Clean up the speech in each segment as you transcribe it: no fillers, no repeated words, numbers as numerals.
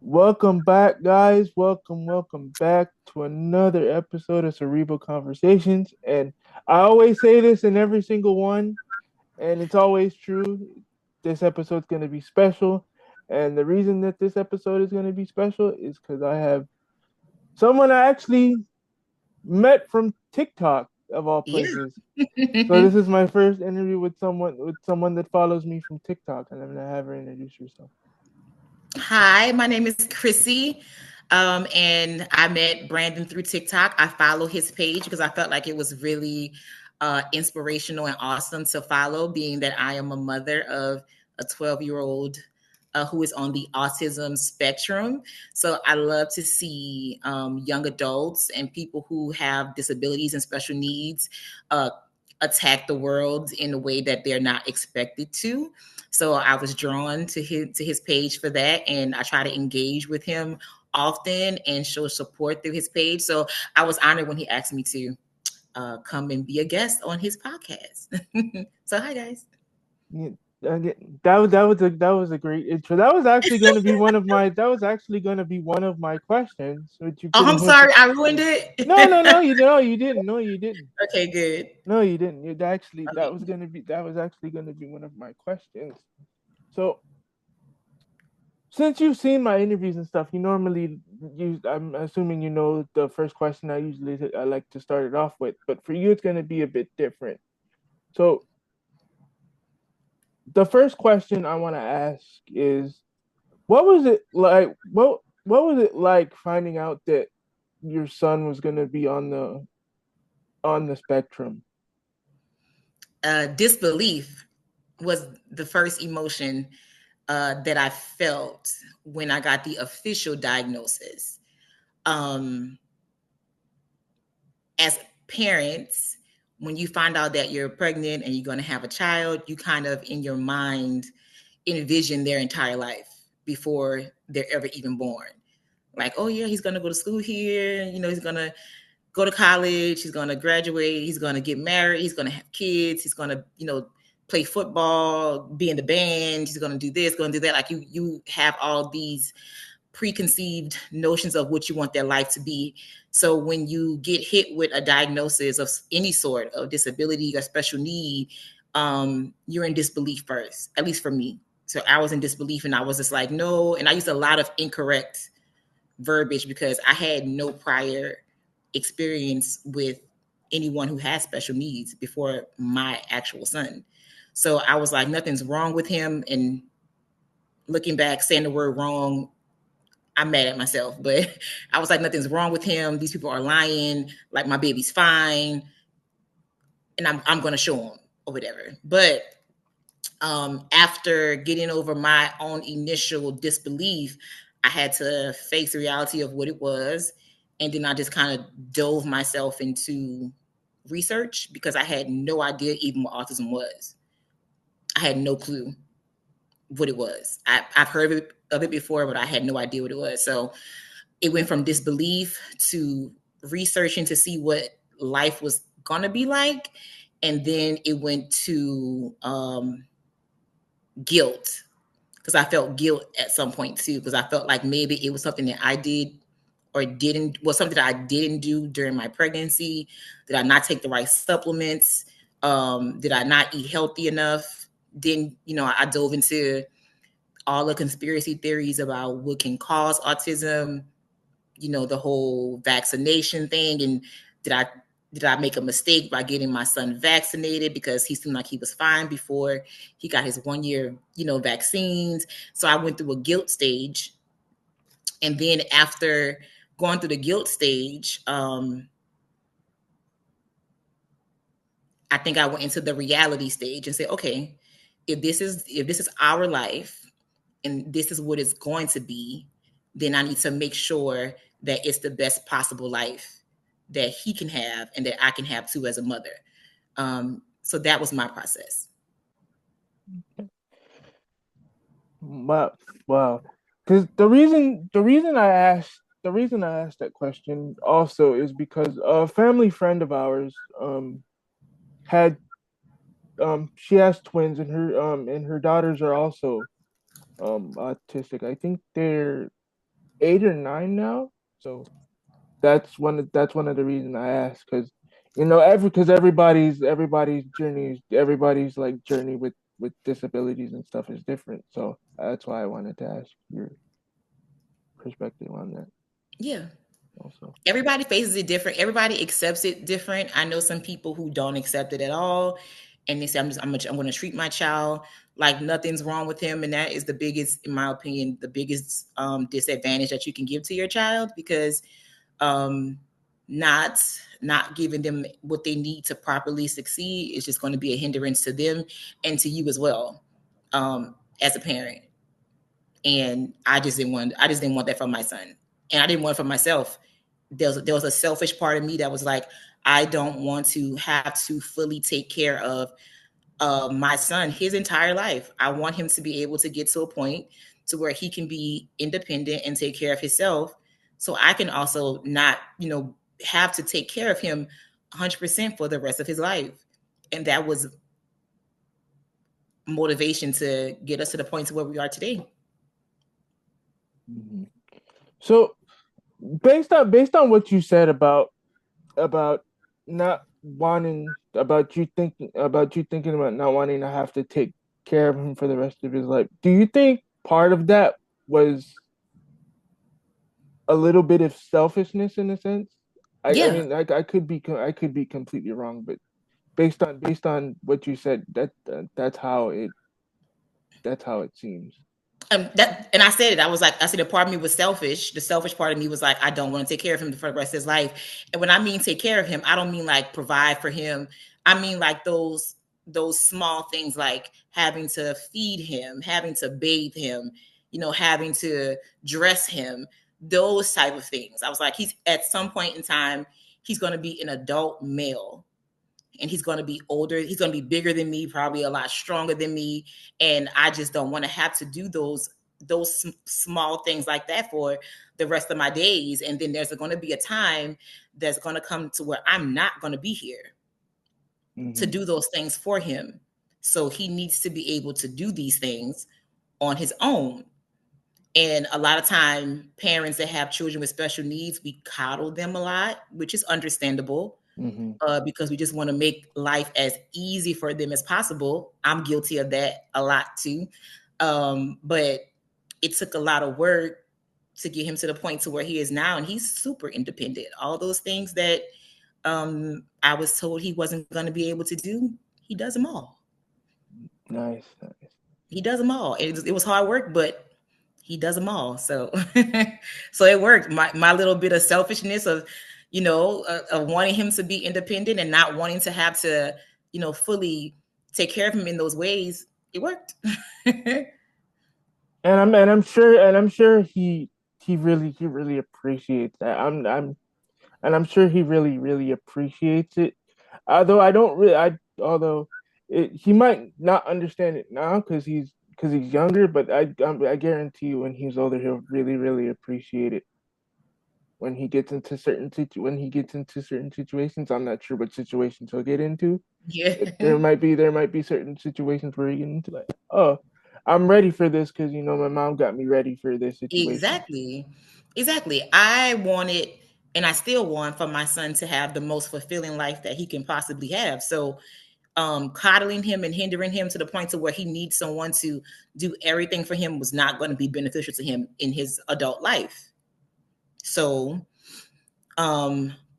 Welcome back, guys. Welcome back to another episode of Cerebral Conversations. And I always say this in every single one, and it's always true. This episode's going to be special. And the reason that this episode is going to be special is because I have someone I actually met from TikTok, of all Yeah. places. So this is my first interview with someone that follows me from TikTok, and I'm gonna have her introduce herself. Hi, my name is Chrissy. And I met Brandon through TikTok. I follow his page because I felt like it was really inspirational and awesome to follow, being that I am a mother of a 12-year-old who is on the autism spectrum. So I love to see young adults and people who have disabilities and special needs uh, attack the world in a way that they're not expected to. So I was drawn to his page for that, and I try to engage with him often and show support through his page. So I was honored when he asked me to come and be a guest on his podcast. So hi guys. Yeah, that was a great intro. That was actually going to be one of my questions, which you Oh, pretty I'm much. sorry, I ruined it. No, you didn't. No, you didn't. Okay, good. No, you didn't. You actually Okay. that was actually going to be one of my questions. So since you've seen my interviews and stuff, you normally use. I'm assuming you know the first question I like to start it off with, but for you it's going to be a bit different. So the first question I want to ask is, what was it like? What was it like finding out that your son was going to be on the spectrum? Disbelief was the first emotion that I felt when I got the official diagnosis. Um, as parents, when you find out that you're pregnant and you're going to have a child, you kind of in your mind envision their entire life before they're ever even born. Like, oh yeah, he's going to go to school here. He's going to go to college. He's going to graduate. He's going to get married. He's going to have kids. He's going to, play football, be in the band. He's going to do this, going to do that. Like you have all these preconceived notions of what you want their life to be. So when you get hit with a diagnosis of any sort of disability or special need, you're in disbelief first, at least for me. So I was in disbelief and I was just like, no. And I used a lot of incorrect verbiage because I had no prior experience with anyone who has special needs before my actual son. So I was like, nothing's wrong with him. And looking back, saying the word wrong, I'm mad at myself, but I was like, nothing's wrong with him. These people are lying. Like my baby's fine, and I'm gonna show him or whatever. But after getting over my own initial disbelief, I had to face the reality of what it was, and then I just kind of dove myself into research because I had no idea even what autism was. I had no clue what it was. I've heard of it before, but I had no idea what it was. So it went from disbelief to researching to see what life was gonna be like, and then it went to guilt because I felt guilt at some point too because I felt like maybe it was something that I did or didn't was something that I didn't do during my pregnancy. Did I not take the right supplements? Did I not eat healthy enough? Then I dove into all the conspiracy theories about what can cause autism, the whole vaccination thing, and did I did I make a mistake by getting my son vaccinated because he seemed like he was fine before he got his 1 year, vaccines. So I went through a guilt stage, and then after going through the guilt stage, I think I went into the reality stage and said, okay, if this is our life and this is what it's going to be, then I need to make sure that it's the best possible life that he can have and that I can have too as a mother. So that was my process. Wow, wow. Because the reason I asked that question also is because a family friend of ours had she has twins, and her daughters are also autistic. I think they're 8 or 9 now. So that's one of the reasons I asked, because because everybody's like journey with disabilities and stuff is different. So that's why I wanted to ask your perspective on that Yeah. also. Everybody faces it different. Everybody accepts it different. I know some people who don't accept it at all, and they say, I'm going to treat my child like nothing's wrong with him," and that is the biggest, in my opinion, the biggest disadvantage that you can give to your child, because um, not not giving them what they need to properly succeed is just going to be a hindrance to them and to you as well, as a parent. And I just didn't want that for my son, and I didn't want it for myself. There was a selfish part of me that was like, I don't want to have to fully take care of my son his entire life. I want him to be able to get to a point to where he can be independent and take care of himself, so I can also not, have to take care of him 100% for the rest of his life. And that was motivation to get us to the point to where we are today. Mhm. So based on what you said about not wanting about you thinking about not wanting to have to take care of him for the rest of his life, do you think part of that was a little bit of selfishness in a sense? I Yeah. mean, I could be completely wrong, but based on what you said, that's how it seems. That, and I said it. I said, a part of me was selfish. The selfish part of me was like, I don't want to take care of him for the rest of his life. And when I mean take care of him, I don't mean like provide for him. I mean like those small things, like having to feed him, having to bathe him, having to dress him, those type of things. I was like, he's at some point in time, he's going to be an adult male, and he's going to be older. He's going to be bigger than me, probably a lot stronger than me, and I just don't want to have to do those small things like that for the rest of my days. And then there's going to be a time that's going to come to where I'm not going to be here to Hmm. do those things for him. So he needs to be able to do these things on his own. And a lot of time, parents that have children with special needs, we coddle them a lot, which is understandable, Hmm. because we just want to make life as easy for them as possible. I'm guilty of that a lot too. But it took a lot of work to get him to the point to where he is now, and he's super independent. All those things that I was told he wasn't going to be able to do, he does them all. Nice, nice. He does them all. It was hard work, but he does them all. So, so it worked. My little bit of selfishness of, of wanting him to be independent and not wanting to have to, fully take care of him in those ways. It worked. And I'm sure he really appreciates that. I'm sure he really appreciates it. Although I don't really I although he might not understand it now because he's younger, but I guarantee you when he's older he'll really appreciate it when he gets into certain situations. I'm not sure what situations he'll get into. Yeah. There might be certain situations where you get into like, oh, I'm ready for this because my mom got me ready for this situation. Exactly. Exactly. I wanted, and I still want, for my son to have the most fulfilling life that he can possibly have. So, coddling him and hindering him to the point to where he needs someone to do everything for him was not going to be beneficial to him in his adult life. So,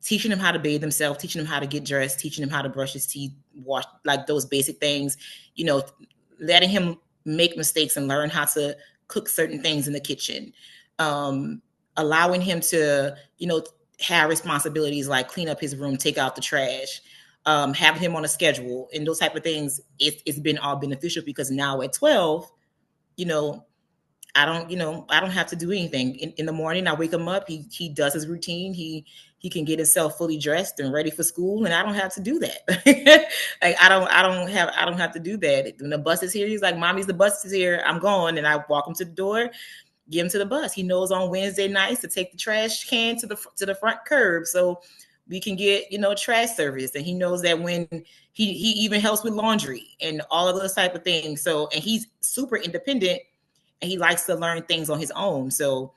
teaching him how to bathe himself, teaching him how to get dressed, teaching him how to brush his teeth, wash, like those basic things, you know, letting him make mistakes and learn how to cook certain things in the kitchen. Um, Allowing him to, have responsibilities like clean up his room, take out the trash, having him on a schedule, and those type of things. It's been all beneficial because now at 12, you know, I don't have to do anything. In the morning, I wake him up. He does his routine. He can get himself fully dressed and ready for school, and I don't have to do that. Like I don't have to do that. When the bus is here, he's like, "Mommy's the bus is here. I'm going," and I walk him to the door, get him to the bus. He knows on Wednesday nights to take the trash can to the front curb, so we can get trash service. And he knows that when he even helps with laundry and all of those type of things. So, and he's super independent, and he likes to learn things on his own. So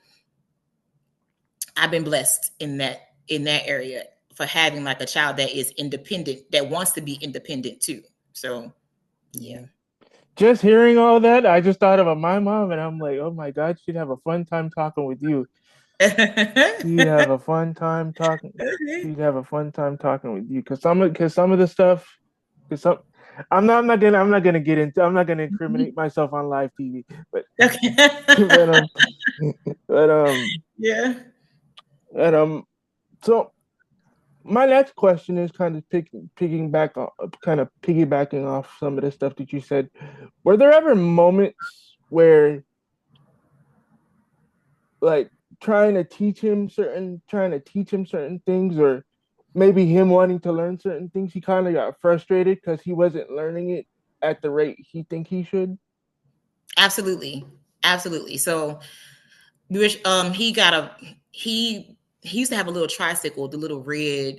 I've been blessed in that area for having like a child that is independent, that wants to be independent too. So yeah. Yeah. Just hearing all that, I just thought about my mom, and I'm like, oh my God, she'd have a fun time talking with you. She'd have a fun time talking. She'd have a fun time talking with you because some of the stuff, because some, I'm not gonna get into, I'm not gonna incriminate myself on live TV, but Okay. but but Yeah. but so my next question is kind of kind of piggybacking off some of the stuff that you said. Were there ever moments where like trying to teach him certain things, or maybe him wanting to learn certain things, he kind of got frustrated because he wasn't learning it at the rate he think he should? Absolutely. Absolutely. So we wish he got a he used to have a little tricycle, the little red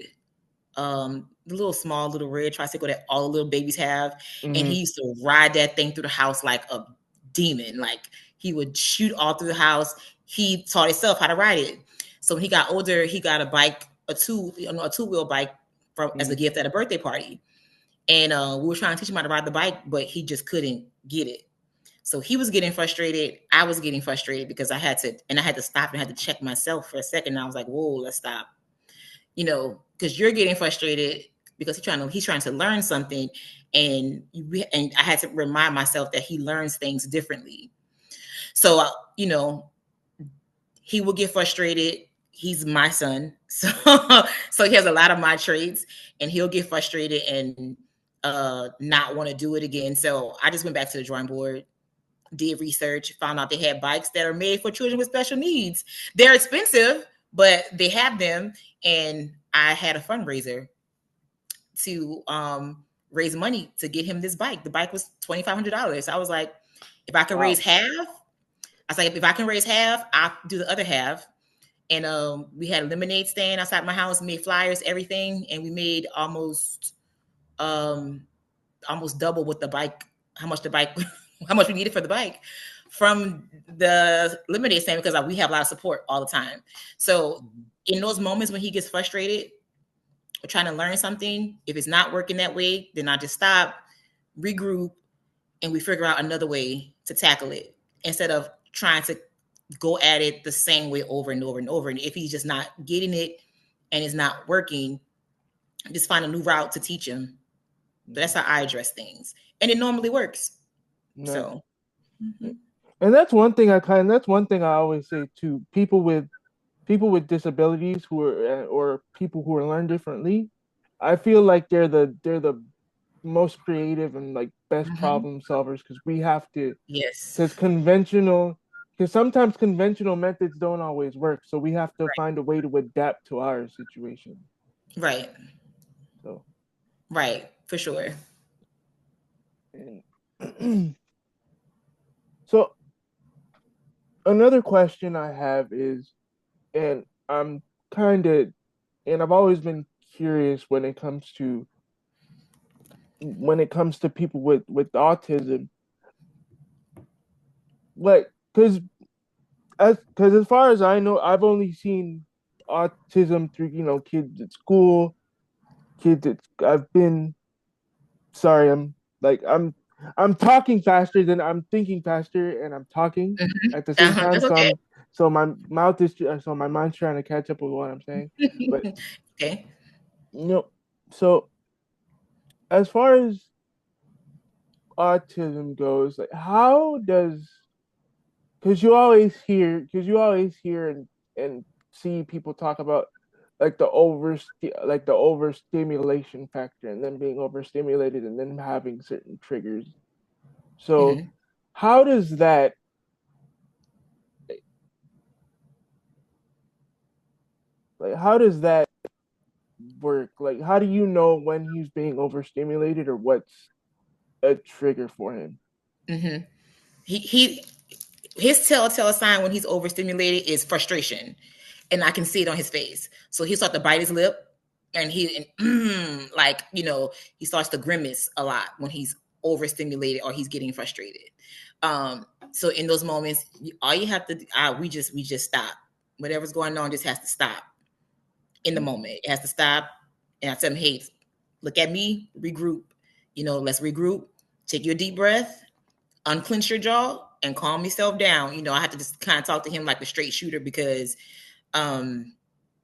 the little small little red tricycle that all the little babies have, and Mm-hmm. he used to ride that thing through the house like a demon. Like he would shoot all through the house. He taught himself how to ride it. So when he got older, he got a bike, a two-wheel bike from as a Mm-hmm. gift at a birthday party. And we were trying to teach him how to ride the bike, but he just couldn't get it. So he was getting frustrated. I was getting frustrated because I had to stop and had to check myself for a second. And I was like, whoa, let's stop. Because you're getting frustrated because he's trying to learn something, and I had to remind myself that he learns things differently. So he will get frustrated. He's my son, so so he has a lot of my traits, and he'll get frustrated and not want to do it again. So I just went back to the drawing board, did research, found out they had bikes that are made for children with special needs. They're expensive, but they have them. And I had a fundraiser to raise money to get him this bike. The bike was $2,500. I was like, if I can raise Wow. half, I was like, if I can raise half, I'll do the other half. And we had a lemonade stand outside my house, made flyers, everything, and we made um, almost double what the bike, how much the bike, how much we needed for the bike from the lemonade stand because we have a lot of support all the time. So in those moments when he gets frustrated or trying to learn something, if it's not working that way, then I just stop, regroup, and we figure out another way to tackle it instead of trying to go at it the same way over and over and over. And if he's just not getting it and it's not working, just find a new route to teach him. But that's how I address things, and it normally works. Nice. So, mhm. And that's one thing I always say to people with disabilities who are or people who are learn differently. I feel like they're the most creative and like best Mhm. problem solvers because we have to Yes, because conventional because sometimes conventional methods don't always work, so we have to find a way to adapt to our situation. right, So right, for sure. and so another question I have is, and I'm kind of and I've always been curious when it comes to people with autism, like because as far as I know, I've only seen autism through kids at school, kids at I've been sorry, I'm talking faster than I'm thinking faster, and I'm talking Mhm. at the same Uh-huh, time. that's okay. So my mind's trying to catch up with what I'm saying. But Okay. you know, so as far as autism goes, like how does because you always hear and see people talk about like the overstimulation factor and then being overstimulated and then having certain triggers. So Hmm. how does that how does that work? Like how do you know when he's being overstimulated or what's a trigger for him? Hmm. He his telltale sign when he's overstimulated is frustration, and I can see it on his face. So he starts to bite his lip, and like he starts to grimace a lot when he's overstimulated or he's getting frustrated. So in those moments, all you have to we just stop. Whatever's going on just has to stop in the moment. It has to stop. And I tell him, hey, look at me, regroup. Let's regroup. Take your deep breath, unclench your jaw, and calm yourself down. I have to just kind of talk to him like a straight shooter because um,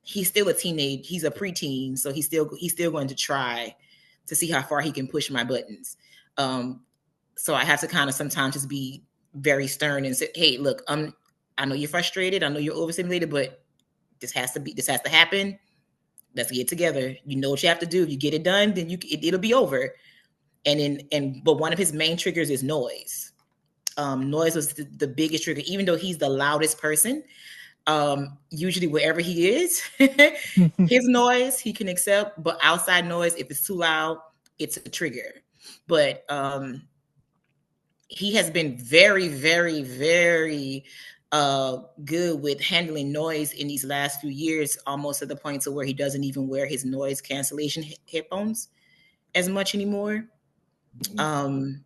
he's still a teenage. He's a preteen, so he's still going to try to see how far he can push my buttons. Um, so I have to kind of sometimes just be very stern and say, "Hey, look, I know you're frustrated. I know you're overstimulated, but this has to happen. Let's get together. You know what you have to do. If you get it done, then it'll be over." But one of his main triggers is noise. Noise was the biggest trigger, even though he's the loudest person. Usually wherever he is, his noise he can accept, but outside noise, if it's too loud, it's a trigger. But he has been very, very, very good with handling noise in these last few years, almost to the point to where he doesn't even wear his noise cancellation headphones as much anymore. Um,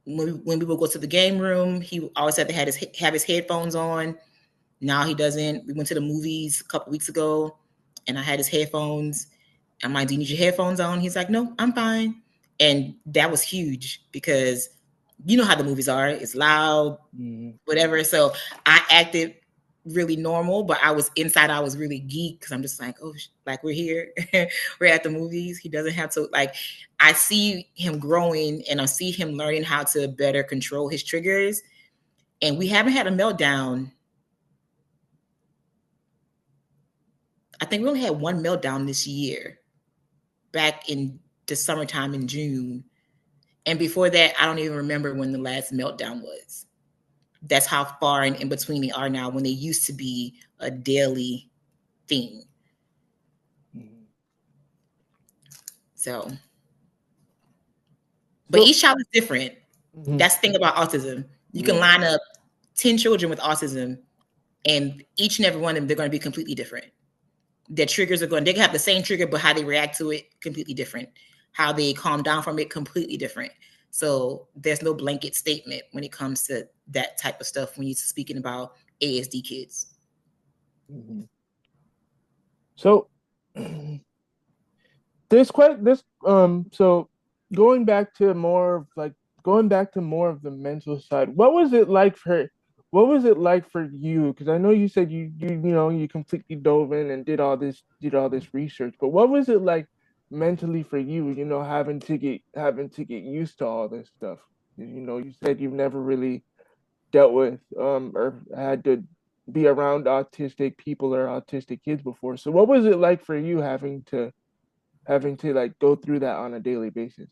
when we would go to the game room, he always had to have his headphones on. Now he doesn't. We went to the movies a couple weeks ago, and I had his headphones. I'm like, "Do you need your headphones on?" He's like, "No, I'm fine." And that was huge because you know how the movies are. It's loud, whatever. So I acted really normal, but I was inside. I was really geek because I'm just like, oh, like we're here, we're at the movies. He doesn't have to like. I see him growing, and I see him learning how to better control his triggers. And we haven't had a meltdown. I think we only had one meltdown this year, back in the summertime in June. And before that, I don't even remember when the last meltdown was. That's how far in between they are now when they used to be a daily thing. So, but each child is different. That's the thing about autism. You can line up 10 children with autism, and each and every one of them, they're going to be completely different. Their triggers they can have the same trigger, but how they react to it, completely different. How they calm down from it, completely different. So there's no blanket statement when it comes to that type of stuff when you're speaking about ASD kids. So so going back to more of the mental side, what was it like for you? Because I know you said you completely dove in and did all this research, but what was it like mentally for you, having to get used to all this stuff? You said you've never really dealt with or had to be around autistic people or autistic kids before. So what was it like for you having to like go through that on a daily basis?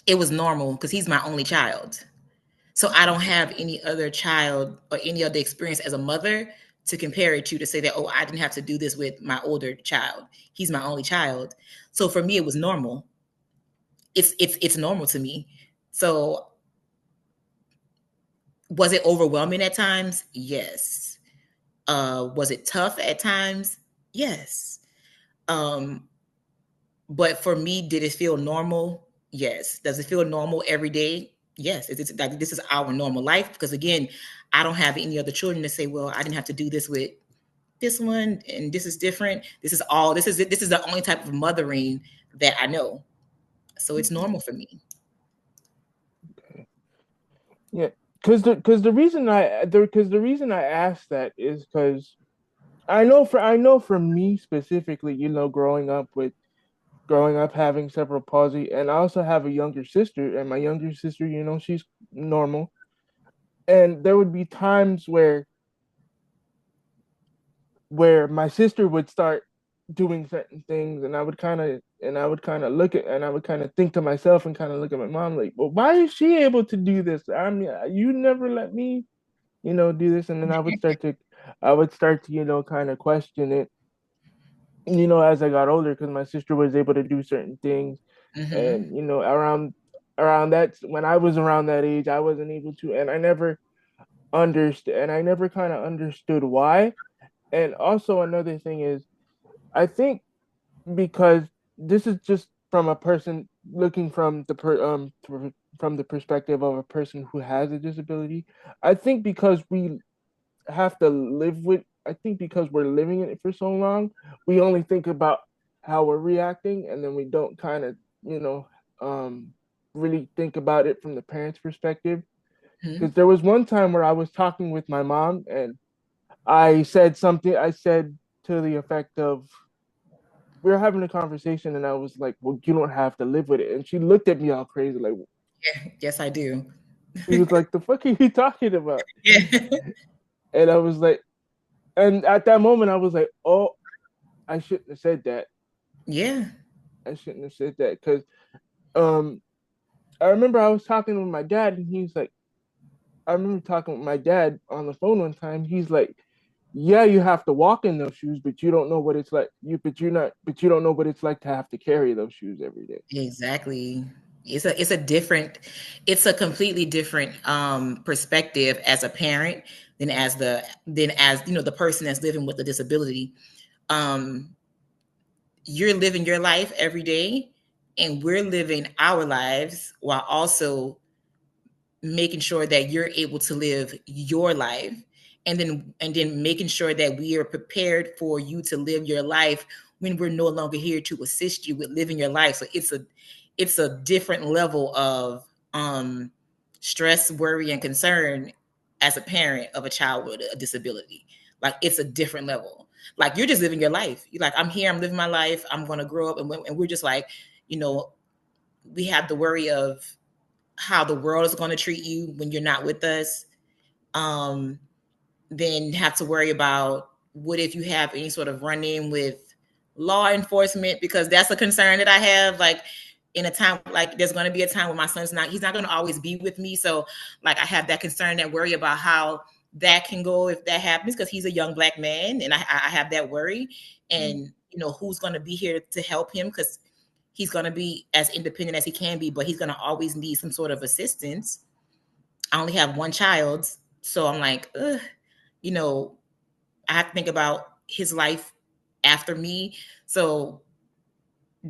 It was normal because he's my only child. So I don't have any other child or any other experience as a mother to compare it to say that, oh, I didn't have to do this with my older child. He's my only child. So for me, it was normal. It's normal to me. So was it overwhelming at times? Yes. Was it tough at times? Yes. Um, but for me, did it feel normal? Yes. Does it feel normal every day? Yes. It's like this is our normal life because again, I don't have any other children to say, well, I didn't have to do this with this one, and this is different. This is the only type of mothering that I know. So it's normal for me. Okay. Yeah, because the reason I asked that is because I know for me specifically, growing up having cerebral palsy, and I also have a younger sister, and my younger sister, she's normal, and there would be times where my sister would start doing certain things, and I would kind of think to myself and kind of look at my mom like, well, why is she able to do this? I mean, you never let me, do this. And then I would start to kind of question it, as I got older, because my sister was able to do certain things. Mm-hmm. And around that, when I was around that age, I wasn't able to, and I never kind of understood why. And also another thing is, I think, because this is just from a person looking from the perspective of a person who has a disability. I think because we have to live with I think because we're living in it for so long, we only think about how we're reacting, and then we don't kind of, you know, um, really think about it from the parents' perspective. Hmm. Because there was one time where I was talking with my mom, and I said something. I said to the effect of, we were having a conversation, and I was like, "Well, you don't have to live with it." And she looked at me all crazy, like, Yeah, yes, I do. she was like, "The fuck are you talking about?" Yeah. And I was like, and at that moment, I was like, "Oh, I shouldn't have said that. Yeah. I shouldn't have said that." Because um, I remember I was talking with my dad, and he's like, I remember talking with my dad on the phone one time. He's like, "Yeah, you have to walk in those shoes, but you don't know what it's like. But you don't know what it's like to have to carry those shoes every day." Exactly. It's a different, it's a completely different perspective as a parent than as the person that's living with a disability. Um you're living your life every day, and we're living our lives while also making sure that you're able to live your life, and then making sure that we are prepared for you to live your life when we're no longer here to assist you with living your life. So it's a different level of stress, worry, and concern as a parent of a child with a disability. Like, it's a different level. Like, you're just living your life. You're like, I'm here, I'm living my life, I'm going to grow up, and we're just like, you know we have the worry of how the world is going to treat you when you're not with us. Um, then have to worry about what if you have any sort of run in with law enforcement, because that's a concern that I have. Like, in a time, like, there's going to be a time when my son's not, he's not going to always be with me. So, like, I have that concern, that worry about how that can go if that happens, because he's a young Black man, and I have that worry. And who's going to be here to help him, because he's going to be as independent as he can be, but he's going to always need some sort of assistance. I only have one child, so I'm like, ugh, you know, I have to think about his life after me. So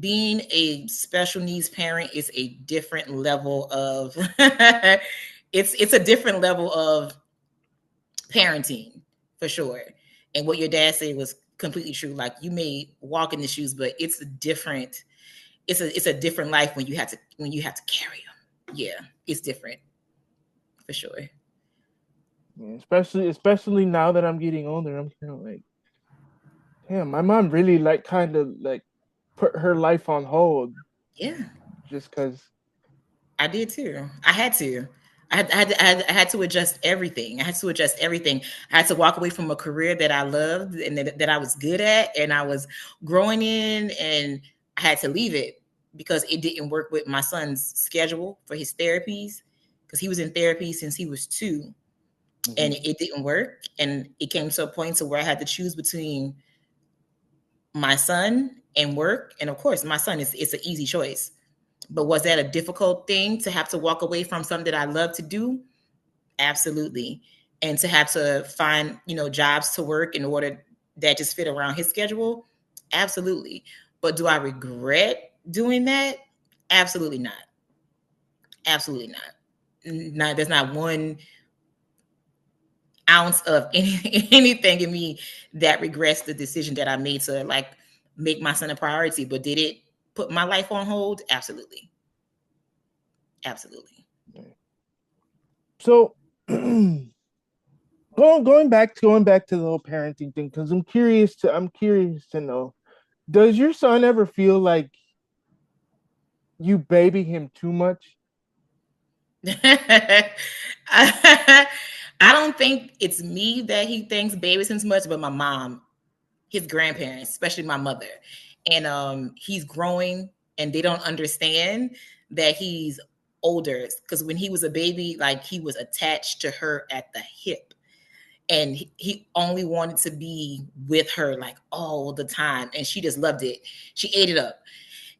being a special needs parent is a different level of it's a different level of parenting, for sure. And what your dad said was completely true. Like, you may walk in the shoes, but it's a different life when you have to carry them. Yeah, it's different, for sure. Yeah, especially now that I'm getting older, I'm kind of like, damn, my mom really like kind of like put her life on hold Yeah, just because. I did too. I had to. I had to adjust everything. I had to adjust everything. I had to walk away from a career that I loved and that I was good at and I was growing in, and I had to leave it because it didn't work with my son's schedule for his therapies, because he was in therapy since he was 2, and Mhm. it didn't work. And it came to a point to where I had to choose between my son and work. And of course, my son is it's an easy choice. But was that a difficult thing to have to walk away from something that I love to do? Absolutely. And to have to find, jobs to work in order that just fit around his schedule? Absolutely. But do I regret doing that? Absolutely not. Absolutely not. Not There's not one ounce of anything in me that regrets the decision that I made to, like, make my son a priority. But did it put my life on hold? Absolutely. Absolutely. Yeah. So going back to the whole parenting thing, because I'm curious to know, does your son ever feel like you baby him too much? I don't think it's me that he thinks babies him much, but my mom, his grandparents, especially my mother. And he's growing, and they don't understand that he's older, because when he was a baby, like, he was attached to her at the hip, and he only wanted to be with her, like, all the time, and she just loved it. She ate it up.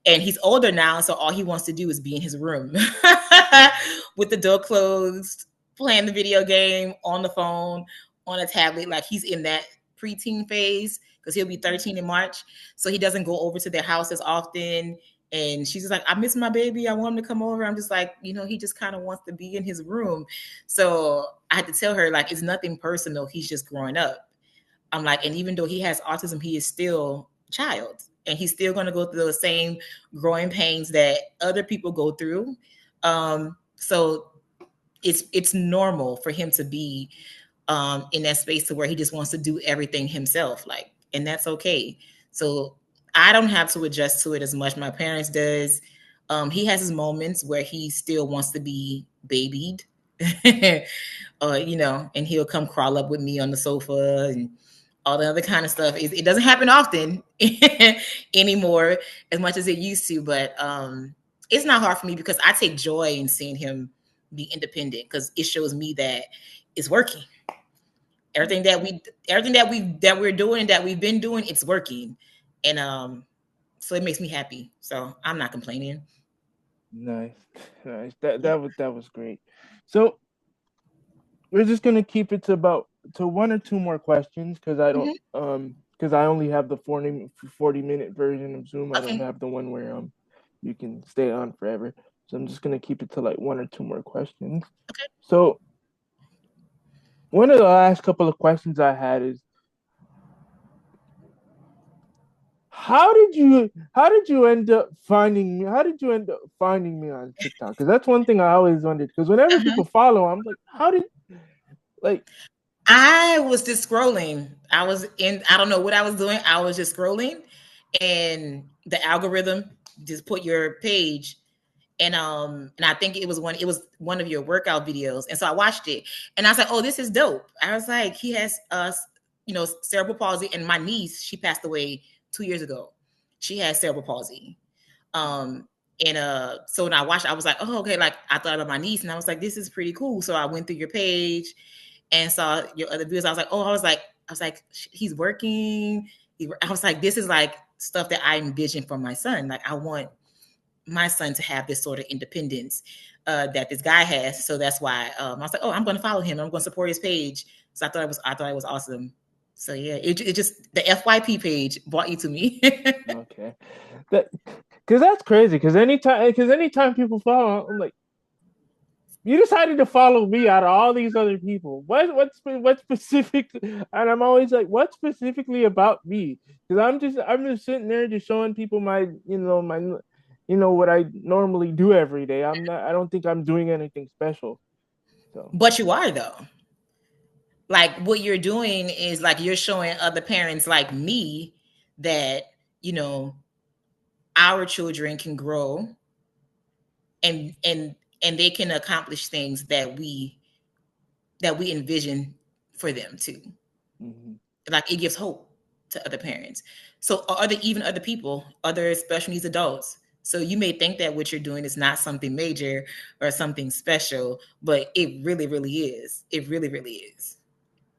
And he's older now, so all he wants to do is be in his room with the door closed, playing the video game on the phone, on a tablet. Like, he's in that preteen phase, because he'll be 13 in March. So he doesn't go over to their house as often. And she's just like, I miss my baby, I want him to come over. I'm just like, he just kind of wants to be in his room. So I had to tell her, like, it's nothing personal. He's just growing up. I'm like, and even though he has autism, he is still a child, and he's still going to go through the same growing pains that other people go through. So it's normal for him to be in that space to where he just wants to do everything himself, like, and that's okay. So I don't have to adjust to it as much. My parents does. He has his moments where he still wants to be babied. And he'll come crawl up with me on the sofa and all the other kind of stuff. It doesn't happen often anymore as much as it used to, but it's not hard for me because I take joy in seeing him be independent because it shows me that it's working. Everything that we're doing and that we've been doing, it's working, and so it makes me happy. So I'm not complaining. Nice, nice. That Yeah. that was great. So we're just gonna keep it to one or two more questions because I don't Hmm. because I only have the 40-minute version of Zoom. I don't Okay. have the one where you can stay on forever. So I'm just gonna keep it to like one or two more questions. Okay. So one of the last couple of questions I had is how did you end up finding me? How did you end up finding me on TikTok? Because that's one thing I always wondered. Because whenever Uh-huh. people follow, I'm like, how did like I was just scrolling. I don't know what I was doing. I was just scrolling, and the algorithm just put your page, and I think it was one of your workout videos, and so I watched it, and I was like, oh, this is dope. I was like, he has cerebral palsy, and my niece, she passed away 2 years ago. She has cerebral palsy. Um, and so when I watched, I was like, oh, okay. Like I thought about my niece, and I was like, this is pretty cool. So I went through your page and saw your other videos. I was like, he's working. I was like, this is like stuff that I envision for my son. Like I want my son to have this sort of independence that this guy has. So that's why I was like, oh, I'm going to follow him. I'm going to support his page. So I thought it was awesome. So yeah, it just the FYP page brought you to me. okay, that because that's crazy. Because anytime people follow, I'm like, you decided to follow me out of all these other people. What specific? And I'm always like, what specifically about me? Because I'm just sitting there just showing people my what I normally do every day. I don't think I'm doing anything special. So. But you are though. Like what you're doing is like you're showing other parents like me that you know our children can grow and and and they can accomplish things that we envision for them too. Mhm. Like it gives hope to other parents. So or other people, other special needs adults. So you may think that what you're doing is not something major or something special, but it really, really is. It really, really is.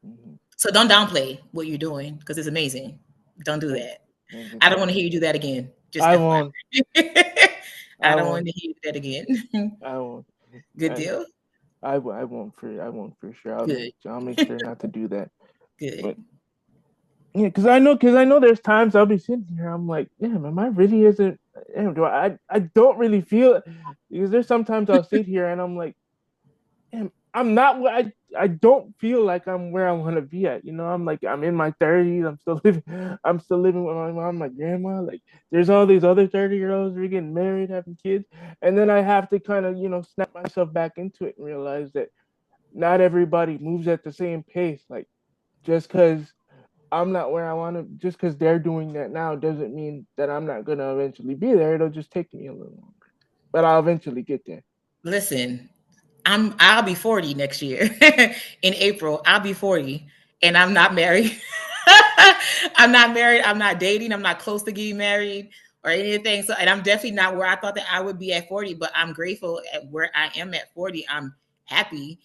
Mhm. So don't downplay what you're doing because it's amazing. Don't do Thank, that. thank you, I don't thank want to you. hear you do that again. Just I won't. FYI. I I don't want won't. to hear you do that again. I won't. Good I, deal. I won't for sure. Good. I'll make sure not to do that. But Good. yeah, because I know there's times I'll be sitting here. I'm like, damn, am I really isn't? Damn, do I don't really feel it because there's sometimes I'll sit here and I'm like, damn, I'm not. I don't feel like I'm where I want to be at. I'm like I'm in my 30s. I'm still living with my mom, my grandma. Like there's all these other 30-year-olds who are getting married, having kids, and then I have to kind of snap myself back into it and realize that not everybody moves at the same pace. Like just because I'm not where I want to, just because they're doing that now doesn't mean that I'm not gonna eventually be there. It'll just take me a little longer, but I'll eventually get there. Listen, I'll be 40 next year. In April. I'll be 40 and I'm not married. I'm not married. I'm not dating. I'm not close to getting married or anything. So and I'm definitely not where I thought that I would be at 40, but I'm grateful at where I am at 40. I'm happy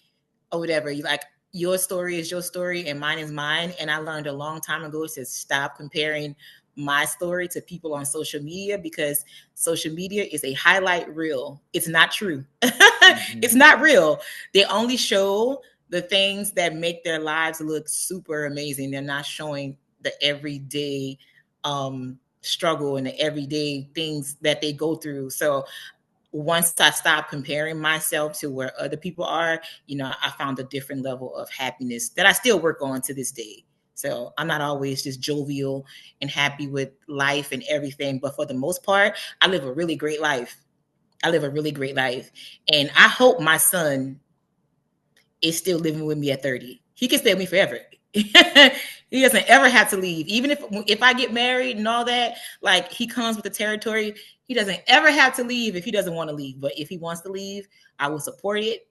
or whatever. You like your story is your story and mine is mine. And I learned a long time ago to stop comparing my story to people on social media because social media is a highlight reel. It's not true. Mm-hmm. It's not real. They only show the things that make their lives look super amazing. They're not showing the everyday struggle and the everyday things that they go through. So once I stopped comparing myself to where other people are, I found a different level of happiness that I still work on to this day. So I'm not always just jovial and happy with life and everything, but for the most part, I live a really great life. I live a really great life. And I hope my son is still living with me at 30. He can stay with me forever. He doesn't ever have to leave. Even if I get married and all that, like he comes with the territory, he doesn't ever have to leave if he doesn't want to leave. But if he wants to leave, I will support it.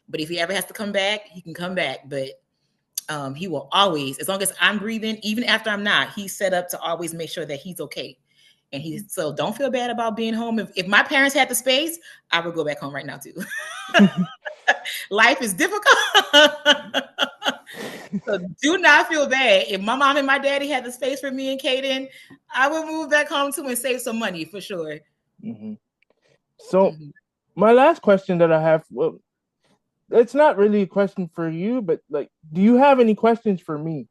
But if he ever has to come back, he can come back. But he will always, as long as I'm breathing, even after I'm not, he's set up to always make sure that he's okay. And he's so don't feel bad about being home. If my parents had the space, I would go back home right now too. Life is difficult. So do not feel bad. If my mom and my daddy had the space for me and Kaden, I would move back home too and save some money for sure. Mm-hmm. So Mhm. my last question that I have, well, it's not really a question for you, but like, do you have any questions for me?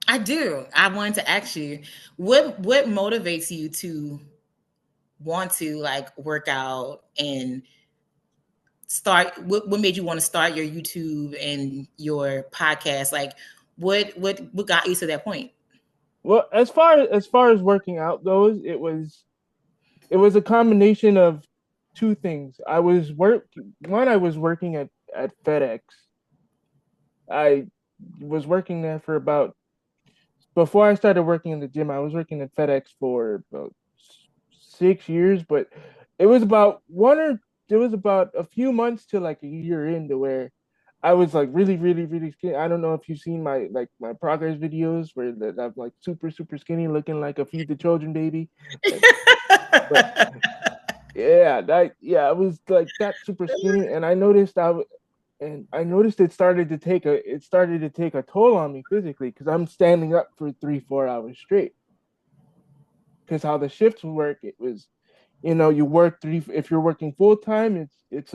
I do. I wanted to ask you, what motivates you to want to like work out and start what made you want to start your YouTube and your podcast? Like what got you to that point? Well, as far as working out goes, it was a combination of two things. I was working at FedEx. I was working there for about before I started working in the gym. I was working at FedEx for about 6 years, but it was about one or it was about a few months to like a year into where I was like really, really, really skinny. I don't know if you've seen my progress videos where that I'm like super, super skinny, looking like a feed the children baby. Like, but yeah, I was like that super skinny, and I noticed it started to take a toll on me physically because I'm standing up for 3-4 hours straight. Because how the shifts work, it was, you work three. If you're working full time, it's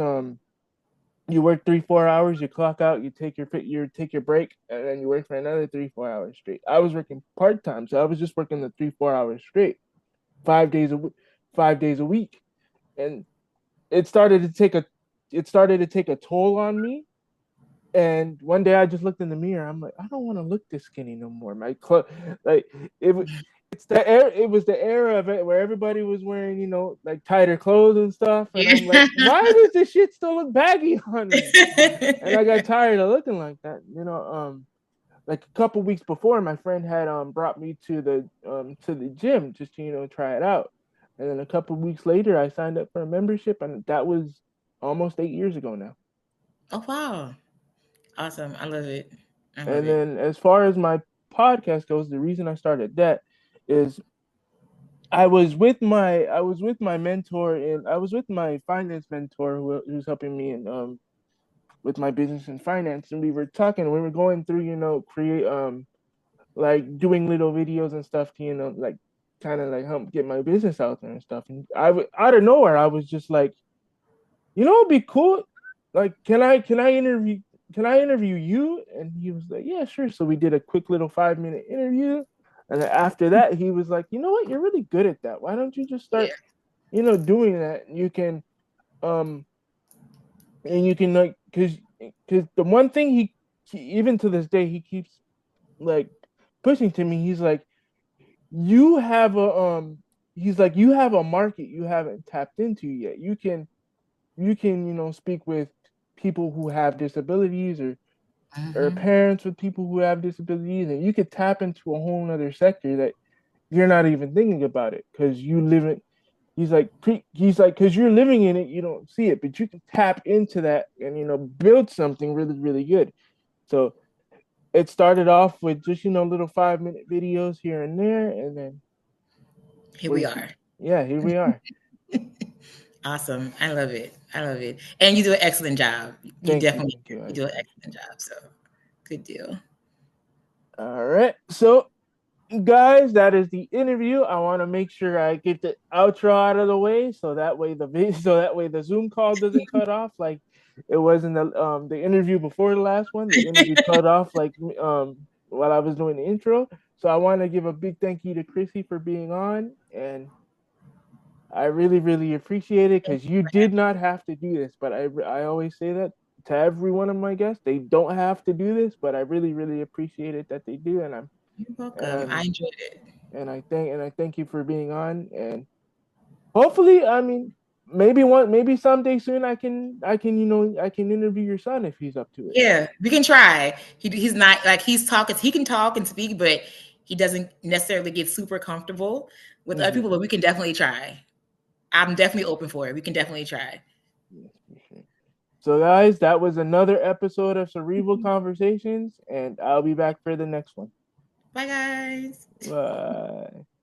you work 3-4 hours, you clock out, you take your break, and then you work for another 3-4 hours straight. I was working part time, so I was just working the 3-4 hours straight, 5 days a week, 5 days a week, and it started to take a it started to take a toll on me. And one day I just looked in the mirror. I'm like, I don't want to look this skinny no more. My clothes, like it, it was the era of it where everybody was wearing, like tighter clothes and stuff. And I'm like, Yeah. why does this shit still look baggy on me? And I got tired of looking like that. Like a couple weeks before, my friend had brought me to the gym just to try it out. And then a couple weeks later, I signed up for a membership, and that was almost 8 years ago now. Oh wow. Awesome. I love it. I love And it. then as far as my podcast goes, the reason I started that is I was with my mentor, and I was with my finance mentor who's helping me in with my business and finance, and we were talking. We were going through, create like doing little videos and stuff to like kind of like help get my business out there and stuff. And out of nowhere, I was just like, it'd be cool. Like, can I interview you? And he was like, yeah, sure. So we did a quick little 5-minute interview. And then after that, he was like, you know what? You're really good at that. Why don't you just Yeah. start, doing that? Um, and you can like, cause the one thing even to this day, he keeps like pushing to me. You have a, he's like, you have a market you haven't tapped into yet. You can speak with people who have disabilities, or Mm-hmm. parents with people who have disabilities, and you could tap into a whole other sector that you're not even thinking about it because you live in. He's like because you're living in it, you don't see it, but you can tap into that and build something really, really good. So it started off with just little 5-minute videos here and there, and then Here we we're are. yeah, here we are. Awesome. I love it. I love it. And you do an excellent job. You Thank you, definitely thank you. you do an excellent job. So good deal. All right, so guys, that is the interview. I want to make sure I get the outro out of the way so that way the Zoom call doesn't cut off like it was in the interview before the last one. The interview cut off like while I was doing the intro. So I want to give a big thank you to Chrissy for being on, and I really, really appreciate it Thank because you you for did having not me. have to do this, but I always say that to every one of my guests. They don't have to do this, but I really, really appreciate it that they do, and I'm You're welcome. I and enjoyed it. I thank you for being on, and hopefully, I mean, maybe someday soon I can interview your son if he's up to it. Yeah, we can try. He's not like he's talking. He can talk and speak, but he doesn't necessarily get super comfortable with other Mm-hmm. people. But we can definitely try. I'm definitely open for it. We can definitely try. Yes, for sure. So, guys, that was another episode of Cerebral Conversations, and I'll be back for the next one. Bye, guys. Bye.